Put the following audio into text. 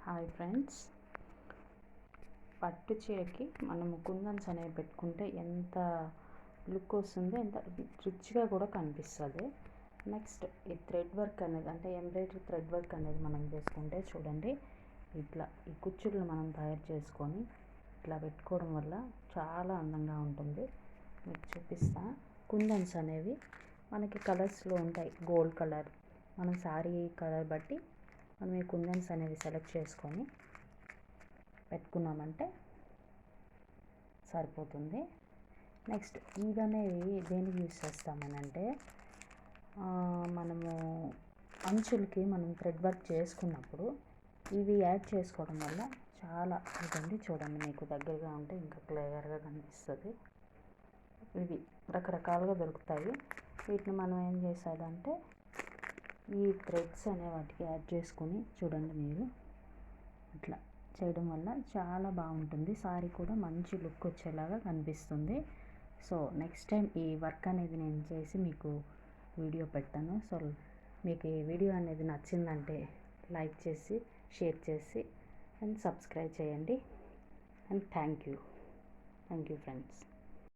Hi friends, పట్టు చీరకి మనము కుందన్స్ అనేవి పెట్టుకుంటే ఎంత లుక్ వస్తుందో, ఎంత రిచ్గా కూడా కనిపిస్తుంది. నెక్స్ట్ ఈ థ్రెడ్ వర్క్ అనేది, అంటే ఎంబ్రాయిడరీ థ్రెడ్ వర్క్ అనేది మనం చేసుకుంటే చూడండి, ఇట్లా ఈ కుచ్చుళ్ళు మనం తయారు చేసుకొని ఇట్లా పెట్టుకోవడం వల్ల చాలా అందంగా ఉంటుంది. మీకు చూపిస్తా. కుందన్స్ అనేవి మనకి కలర్స్లో ఉంటాయి. గోల్డ్ కలర్, మనం శారీ కలర్ బట్టి మనం ఈ కుందన్స్ అనేవి సెలెక్ట్ చేసుకొని పెట్టుకున్నామంటే సరిపోతుంది. నెక్స్ట్ ఇవనేవి దేనికి యూజ్ చేస్తామనంటే, మనము అంచులకి మనం థ్రెడ్ వర్క్ చేసుకున్నప్పుడు ఇవి యాడ్ చేసుకోవడం వల్ల చాలా చూడండి మీకు దగ్గరగా ఉంటే ఇంకా క్లియర్గా కనిపిస్తుంది. ఇవి రకరకాలుగా దొరుకుతాయి. వీటిని మనం ఏం చేసేదంటే ఈ థ్రెడ్స్ అనే వాటికి యాడ్ చేసుకొని చూడండి, మీరు ఇట్లా చేయడం వల్ల చాలా బాగుంటుంది. సారీ కూడా మంచి లుక్ వచ్చేలాగా కనిపిస్తుంది. సో నెక్స్ట్ టైం ఈ వర్క్ అనేది నేను చేసి మీకు వీడియో పెడతాను. సో మీకు ఈ వీడియో అనేది నచ్చిందంటే లైక్ చేసి, షేర్ చేసి అండ్ సబ్స్క్రైబ్ చేయండి. And thank you friends.